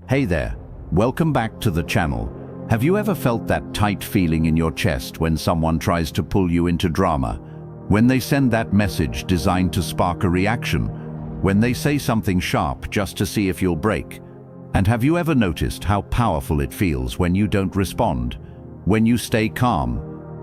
Hey there, welcome back to the channel. Have you ever felt that tight feeling in your chest when someone tries to pull you into drama? When they send that message designed to spark a reaction? When they say something sharp just to see if you'll break? And have you ever noticed how powerful it feels when you don't respond? When you stay calm?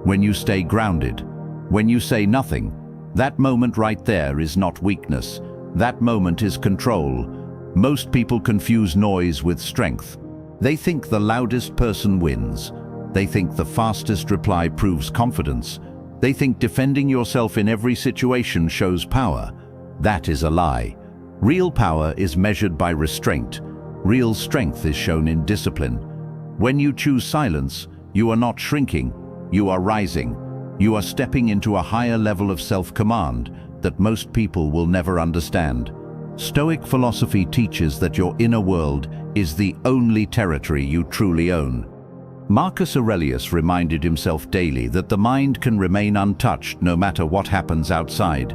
When you stay grounded? When you say nothing? That moment right there is not weakness. That moment is control. Most people confuse noise with strength. They think the loudest person wins. They think the fastest reply proves confidence. They think defending yourself in every situation shows power. That is a lie. Real power is measured by restraint. Real strength is shown in discipline. When you choose silence, you are not shrinking, you are rising. You are stepping into a higher level of self-command that most people will never understand. Stoic philosophy teaches that your inner world is the only territory you truly own. Marcus Aurelius reminded himself daily that the mind can remain untouched no matter what happens outside.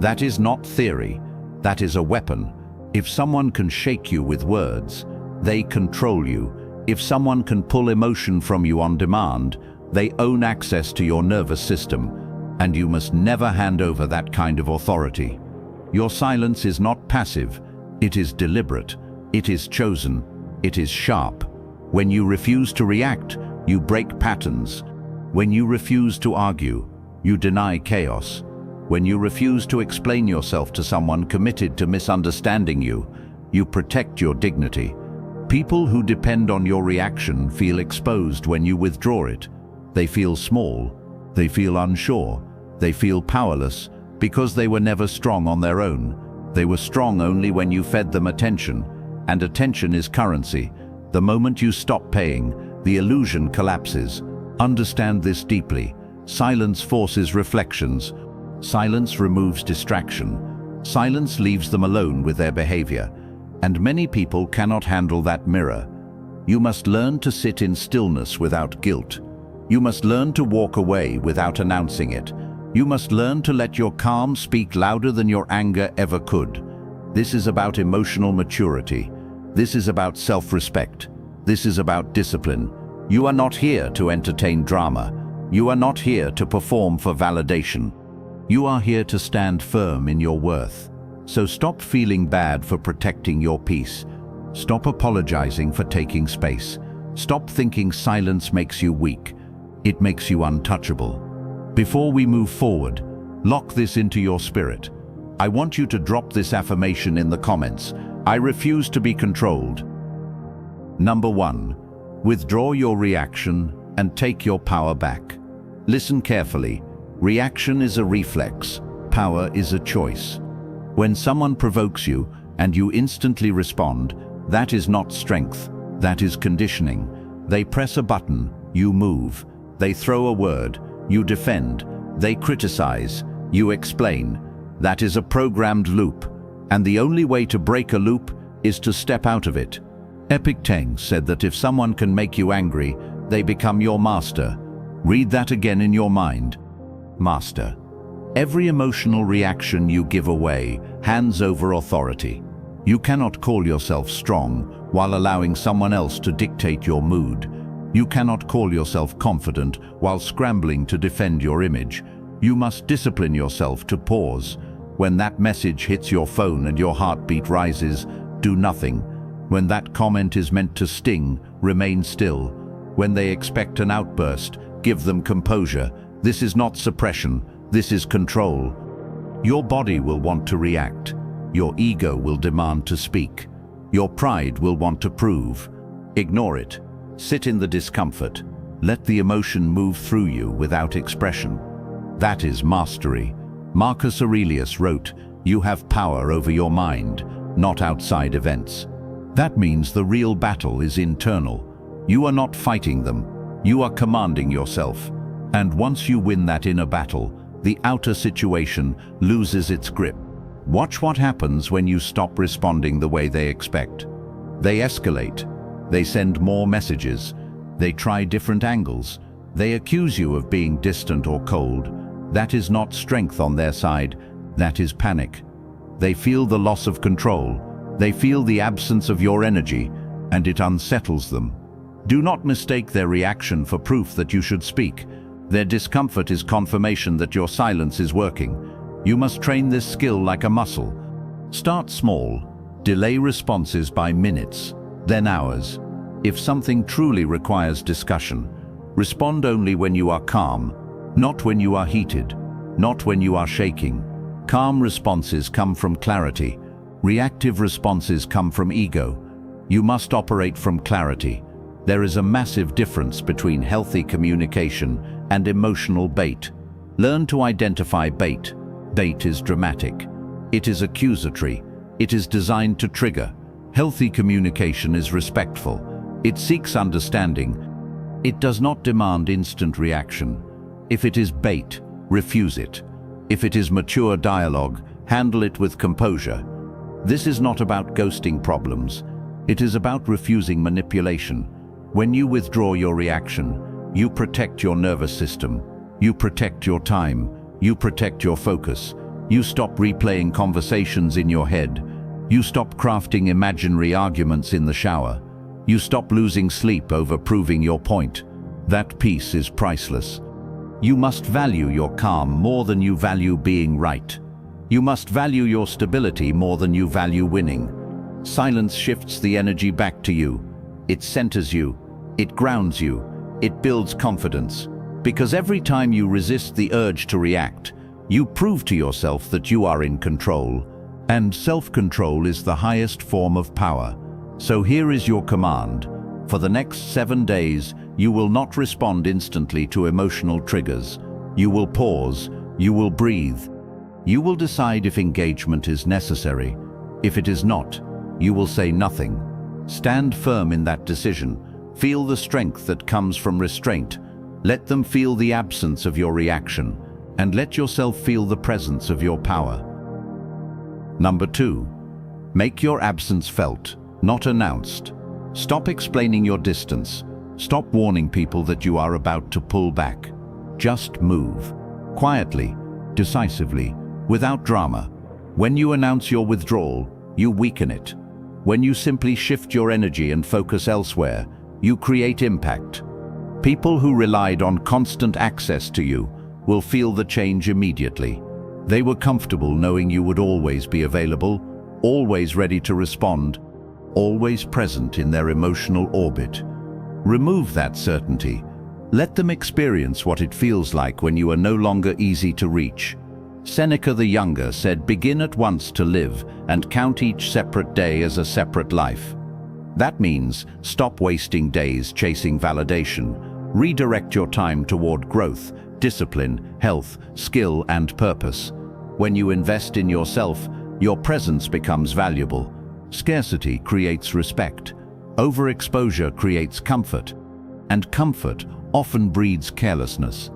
That is not theory, that is a weapon. If someone can shake you with words, they control you. If someone can pull emotion from you on demand, they own access to your nervous system, and you must never hand over that kind of authority. Your silence is not passive, it is deliberate, it is chosen, it is sharp. When you refuse to react, you break patterns. When you refuse to argue, you deny chaos. When you refuse to explain yourself to someone committed to misunderstanding you, you protect your dignity. People who depend on your reaction feel exposed when you withdraw it. They feel small, they feel unsure, they feel powerless, because they were never strong on their own. They were strong only when you fed them attention, and attention is currency. The moment you stop paying, the illusion collapses. Understand this deeply. Silence forces reflections. Silence removes distraction. Silence leaves them alone with their behavior. And many people cannot handle that mirror. You must learn to sit in stillness without guilt. You must learn to walk away without announcing it. You must learn to let your calm speak louder than your anger ever could. This is about emotional maturity. This is about self-respect. This is about discipline. You are not here to entertain drama. You are not here to perform for validation. You are here to stand firm in your worth. So stop feeling bad for protecting your peace. Stop apologizing for taking space. Stop thinking silence makes you weak. It makes you untouchable. Before we move forward, lock this into your spirit. I want you to drop this affirmation in the comments. I refuse to be controlled. Number 1. Withdraw your reaction and take your power back. Listen carefully. Reaction is a reflex. Power is a choice. When someone provokes you and you instantly respond, that is not strength. That is conditioning. They press a button, you move. They throw a word, you defend. They criticize, you explain. That is a programmed loop, and the only way to break a loop is to step out of it. Epictetus said that if someone can make you angry, they become your master. Read that again in your mind. Master. Every emotional reaction you give away hands over authority. You cannot call yourself strong while allowing someone else to dictate your mood. You cannot call yourself confident while scrambling to defend your image. You must discipline yourself to pause. When that message hits your phone and your heartbeat rises, do nothing. When that comment is meant to sting, remain still. When they expect an outburst, give them composure. This is not suppression, this is control. Your body will want to react. Your ego will demand to speak. Your pride will want to prove. Ignore it. Sit in the discomfort. Let the emotion move through you without expression. That is mastery. Marcus Aurelius wrote, "You have power over your mind, not outside events." That means the real battle is internal. You are not fighting them. You are commanding yourself. And once you win that inner battle, the outer situation loses its grip. Watch what happens when you stop responding the way they expect. They escalate. They send more messages. They try different angles. They accuse you of being distant or cold. That is not strength on their side. That is panic. They feel the loss of control. They feel the absence of your energy. and it unsettles them. Do not mistake their reaction for proof that you should speak. Their discomfort is confirmation that your silence is working. You must train this skill like a muscle. Start small. Delay responses by minutes, then hours. If something truly requires discussion, respond only when you are calm, not when you are heated, not when you are shaking. Calm responses come from clarity. Reactive responses come from ego. You must operate from clarity. There is a massive difference between healthy communication and emotional bait. Learn to identify bait. Bait is dramatic. It is accusatory. It is designed to trigger. Healthy communication is respectful. It seeks understanding. It does not demand instant reaction. If it is bait, refuse it. If it is mature dialogue, handle it with composure. This is not about ghosting problems. It is about refusing manipulation. When you withdraw your reaction, you protect your nervous system. You protect your time. You protect your focus. You stop replaying conversations in your head. You stop crafting imaginary arguments in the shower. You stop losing sleep over proving your point. That peace is priceless. You must value your calm more than you value being right. You must value your stability more than you value winning. Silence shifts the energy back to you. It centers you. It grounds you. It builds confidence. Because every time you resist the urge to react, you prove to yourself that you are in control. And self-control is the highest form of power. So here is your command. For the next 7 days, you will not respond instantly to emotional triggers. You will pause. You will breathe. You will decide if engagement is necessary. If it is not, you will say nothing. Stand firm in that decision. Feel the strength that comes from restraint. Let them feel the absence of your reaction, and let yourself feel the presence of your power. Number 2. Make your absence felt, not announced. Stop explaining your distance. Stop warning people that you are about to pull back. Just move. Quietly, decisively, without drama. When you announce your withdrawal, you weaken it. When you simply shift your energy and focus elsewhere, you create impact. People who relied on constant access to you will feel the change immediately. They were comfortable knowing you would always be available, always ready to respond, always present in their emotional orbit. Remove that certainty. Let them experience what it feels like when you are no longer easy to reach. Seneca the Younger said, "Begin at once to live and count each separate day as a separate life." That means stop wasting days chasing validation. Redirect your time toward growth, discipline, health, skill, and purpose. When you invest in yourself, your presence becomes valuable. Scarcity creates respect. Overexposure creates comfort. And comfort often breeds carelessness.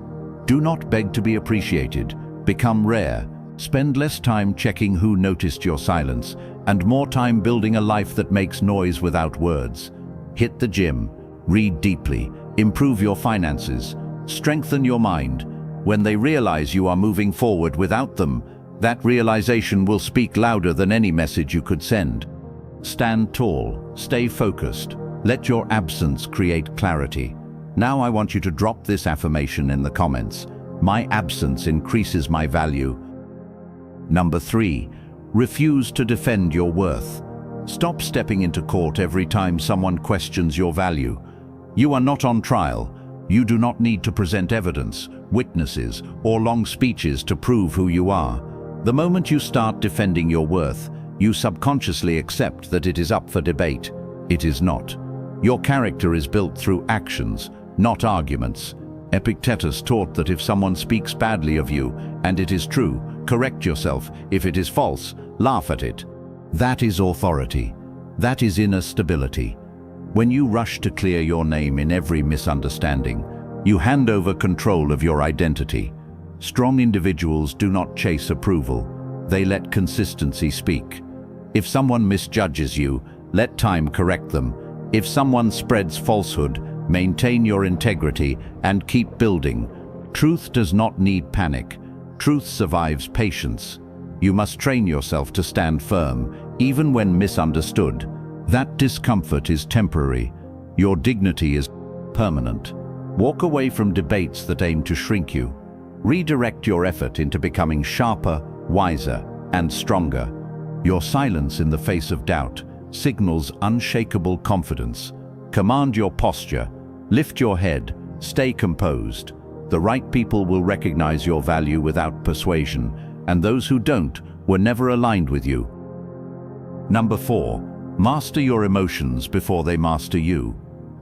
Do not beg to be appreciated. Become rare. Spend less time checking who noticed your silence, and more time building a life that makes noise without words. Hit the gym. Read deeply. Improve your finances. Strengthen your mind. When they realize you are moving forward without them, that realization will speak louder than any message you could send. Stand tall. Stay focused. Let your absence create clarity. Now I want you to drop this affirmation in the comments. My absence increases my value. Number 3. Refuse to defend your worth. Stop stepping into court every time someone questions your value. You are not on trial. You do not need to present evidence, witnesses, or long speeches to prove who you are. The moment you start defending your worth, you subconsciously accept that it is up for debate. It is not. Your character is built through actions, not arguments. Epictetus taught that if someone speaks badly of you, and it is true, correct yourself. If it is false, laugh at it. That is authority. That is inner stability. When you rush to clear your name in every misunderstanding, you hand over control of your identity. Strong individuals do not chase approval. They let consistency speak. If someone misjudges you, let time correct them. If someone spreads falsehood, maintain your integrity and keep building. Truth does not need panic. Truth survives patience. You must train yourself to stand firm, even when misunderstood. That discomfort is temporary. Your dignity is permanent. Walk away from debates that aim to shrink you. Redirect your effort into becoming sharper, wiser, and stronger. Your silence in the face of doubt signals unshakable confidence. Command your posture. Lift your head. Stay composed. The right people will recognize your value without persuasion, and those who don't were never aligned with you. Number 4. Master your emotions before they master you.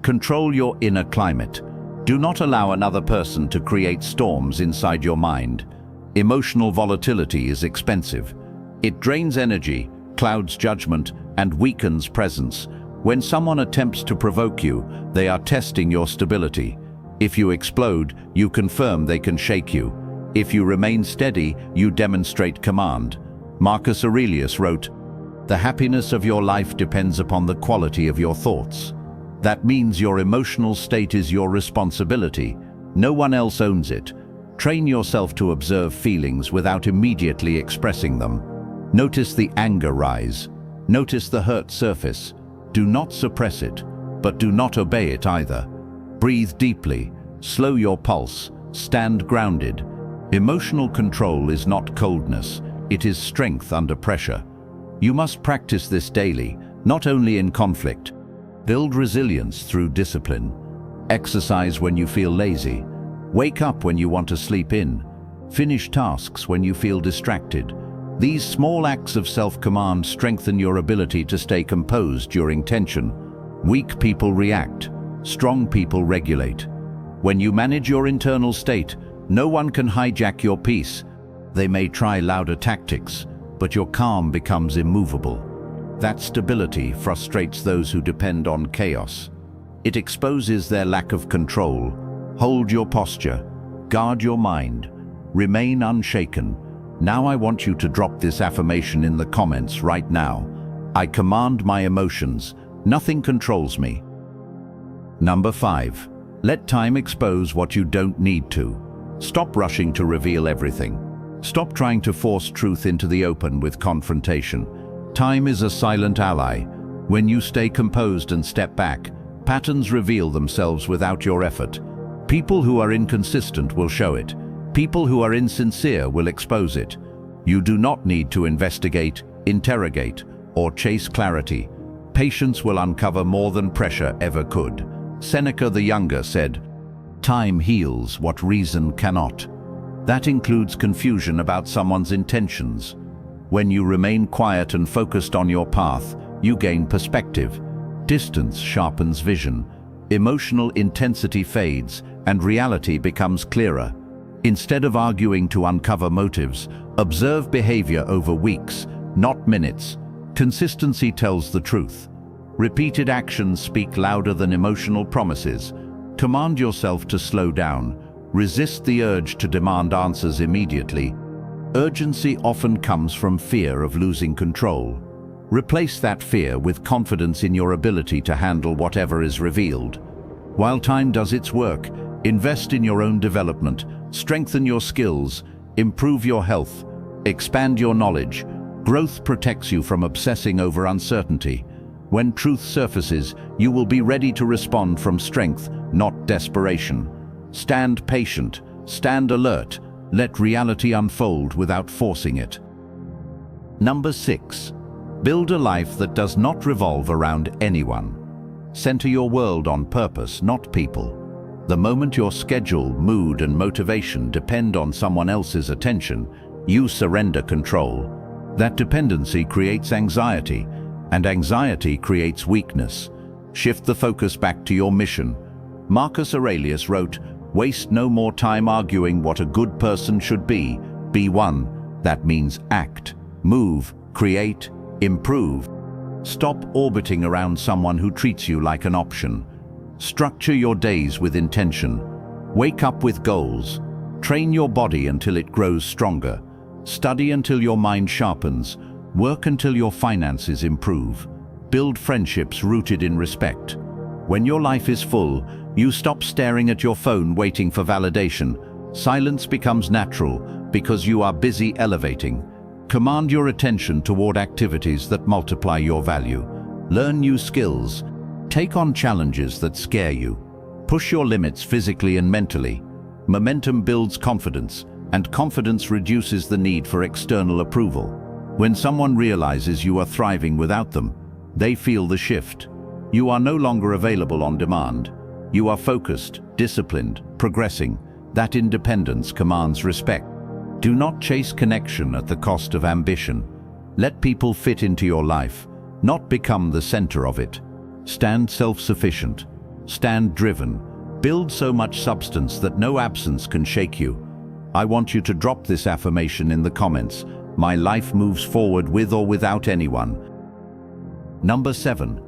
Control your inner climate. Do not allow another person to create storms inside your mind. Emotional volatility is expensive. It drains energy, clouds judgment, and weakens presence. When someone attempts to provoke you, they are testing your stability. If you explode, you confirm they can shake you. If you remain steady, you demonstrate command. Marcus Aurelius wrote, "The happiness of your life depends upon the quality of your thoughts." That means your emotional state is your responsibility. No one else owns it. Train yourself to observe feelings without immediately expressing them. Notice the anger rise. Notice the hurt surface. Do not suppress it, but do not obey it either. Breathe deeply. Slow your pulse. Stand grounded. Emotional control is not coldness. It is strength under pressure. You must practice this daily, not only in conflict. Build resilience through discipline. Exercise when you feel lazy. Wake up when you want to sleep in. Finish tasks when you feel distracted. These small acts of self-command strengthen your ability to stay composed during tension. Weak people react. Strong people regulate. When you manage your internal state, no one can hijack your peace. They may try louder tactics, but your calm becomes immovable. That stability frustrates those who depend on chaos. It exposes their lack of control. Hold your posture. Guard your mind. Remain unshaken. Now I want you to drop this affirmation in the comments right now. I command my emotions. Nothing controls me. Number 5. Let time expose what you don't need to. Stop rushing to reveal everything. Stop trying to force truth into the open with confrontation. Time is a silent ally. When you stay composed and step back, patterns reveal themselves without your effort. People who are inconsistent will show it. People who are insincere will expose it. You do not need to investigate, interrogate, or chase clarity. Patience will uncover more than pressure ever could. Seneca the Younger said, "Time heals what reason cannot." That includes confusion about someone's intentions. When you remain quiet and focused on your path, you gain perspective. Distance sharpens vision. Emotional intensity fades, and reality becomes clearer. Instead of arguing to uncover motives, observe behavior over weeks, not minutes. Consistency tells the truth. Repeated actions speak louder than emotional promises. Command yourself to slow down. Resist the urge to demand answers immediately. Urgency often comes from fear of losing control. Replace that fear with confidence in your ability to handle whatever is revealed. While time does its work, invest in your own development, strengthen your skills, improve your health, expand your knowledge. Growth protects you from obsessing over uncertainty. When truth surfaces, you will be ready to respond from strength, not desperation. Stand patient, stand alert. Let reality unfold without forcing it. Number 6. Build a life that does not revolve around anyone. Center your world on purpose, not people. The moment your schedule, mood, and motivation depend on someone else's attention, you surrender control. That dependency creates anxiety, and anxiety creates weakness. Shift the focus back to your mission. Marcus Aurelius wrote, "Waste no more time arguing what a good person should be. Be one." That means act, move, create, improve. Stop orbiting around someone who treats you like an option. Structure your days with intention. Wake up with goals. Train your body until it grows stronger. Study until your mind sharpens. Work until your finances improve. Build friendships rooted in respect. When your life is full, you stop staring at your phone waiting for validation. Silence becomes natural because you are busy elevating. Command your attention toward activities that multiply your value. Learn new skills. Take on challenges that scare you. Push your limits physically and mentally. Momentum builds confidence, and confidence reduces the need for external approval. When someone realizes you are thriving without them, they feel the shift. You are no longer available on demand. You are focused, disciplined, progressing. That independence commands respect. Do not chase connection at the cost of ambition. Let people fit into your life, not become the center of it. Stand self-sufficient. Stand driven. Build so much substance that no absence can shake you. I want you to drop this affirmation in the comments. My life moves forward with or without anyone. Number 7.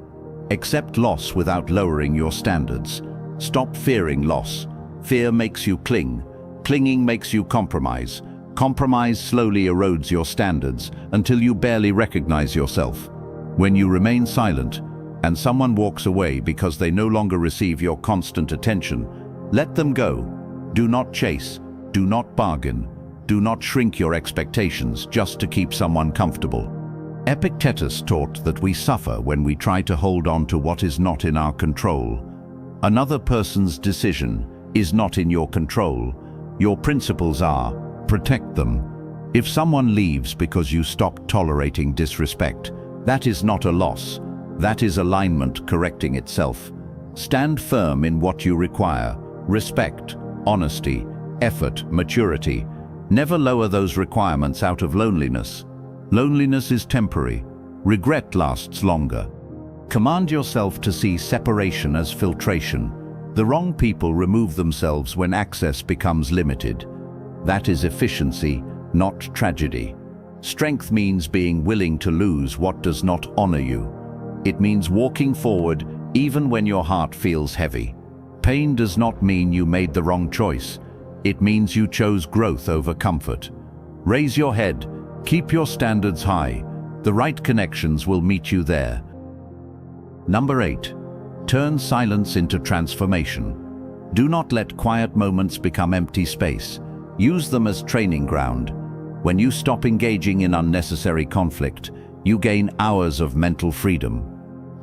Accept loss without lowering your standards. Stop fearing loss. Fear makes you cling. Clinging makes you compromise. Compromise slowly erodes your standards until you barely recognize yourself. When you remain silent, and someone walks away because they no longer receive your constant attention, let them go. Do not chase. Do not bargain. Do not shrink your expectations just to keep someone comfortable. Epictetus taught that we suffer when we try to hold on to what is not in our control. Another person's decision is not in your control. Your principles are: protect them. If someone leaves because you stop tolerating disrespect, that is not a loss. That is alignment correcting itself. Stand firm in what you require: respect, honesty, effort, maturity. Never lower those requirements out of loneliness. Loneliness is temporary. Regret lasts longer. Command yourself to see separation as filtration. The wrong people remove themselves when access becomes limited. That is efficiency, not tragedy. Strength means being willing to lose what does not honor you. It means walking forward even when your heart feels heavy. Pain does not mean you made the wrong choice. It means you chose growth over comfort. Raise your head. Keep your standards high. The right connections will meet you there. Number 8. Turn silence into transformation. Do not let quiet moments become empty space. Use them as training ground. When you stop engaging in unnecessary conflict, you gain hours of mental freedom.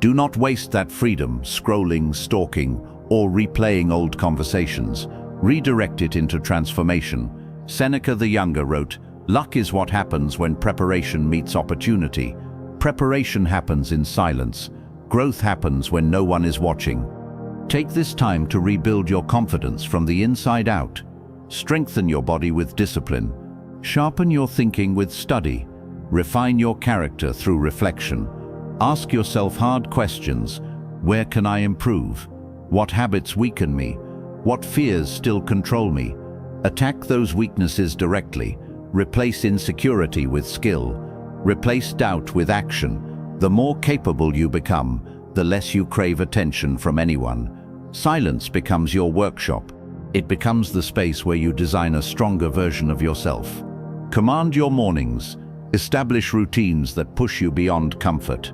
Do not waste that freedom scrolling, stalking, or replaying old conversations. Redirect it into transformation. Seneca the Younger wrote, "Luck is what happens when preparation meets opportunity. Preparation happens in silence. Growth happens when no one is watching." Take this time to rebuild your confidence from the inside out. Strengthen your body with discipline. Sharpen your thinking with study. Refine your character through reflection. Ask yourself hard questions. Where can I improve? What habits weaken me? What fears still control me? Attack those weaknesses directly. Replace insecurity with skill. Replace doubt with action. The more capable you become, the less you crave attention from anyone. Silence becomes your workshop. It becomes the space where you design a stronger version of yourself. Command your mornings. Establish routines that push you beyond comfort.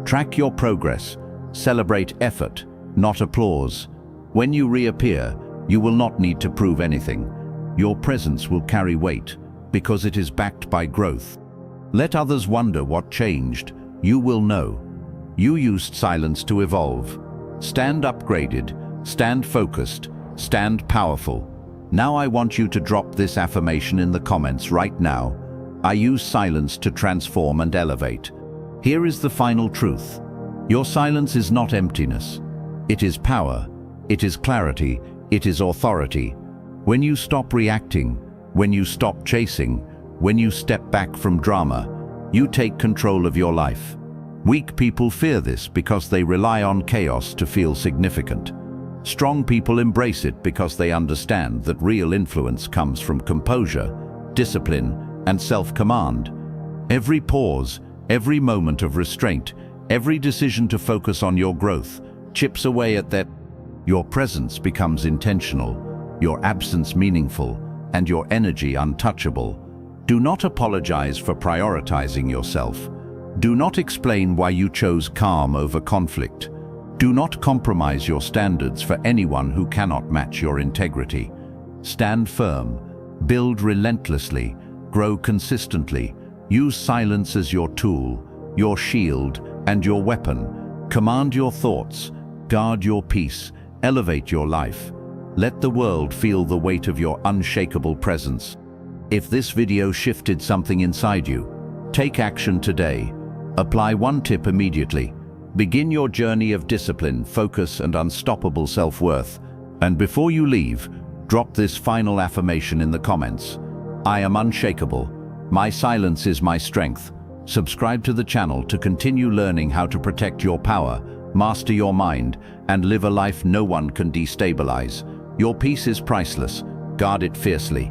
Track your progress. Celebrate effort, not applause. When you reappear, you will not need to prove anything. Your presence will carry weight because it is backed by growth. Let others wonder what changed. You will know. You used silence to evolve. Stand upgraded, stand focused, stand powerful. Now I want you to drop this affirmation in the comments right now. I use silence to transform and elevate. Here is the final truth. Your silence is not emptiness. It is power. It is clarity. It is authority. When you stop reacting, when you stop chasing, when you step back from drama, you take control of your life. Weak people fear this because they rely on chaos to feel significant. Strong people embrace it because they understand that real influence comes from composure, discipline, and self-command. Every pause, every moment of restraint, every decision to focus on your growth chips away at that. Your presence becomes intentional, your absence meaningful, and your energy untouchable. Do not apologize for prioritizing yourself. Do not explain why you chose calm over conflict. Do not compromise your standards for anyone who cannot match your integrity. Stand firm, build relentlessly, grow consistently. Use silence as your tool, your shield, and your weapon. Command your thoughts, guard your peace, elevate your life. Let the world feel the weight of your unshakable presence. If this video shifted something inside you, take action today. Apply one tip immediately. Begin your journey of discipline, focus, and unstoppable self-worth. And before you leave, drop this final affirmation in the comments. I am unshakable. My silence is my strength. Subscribe to the channel to continue learning how to protect your power, master your mind, and live a life no one can destabilize. Your peace is priceless. Guard it fiercely.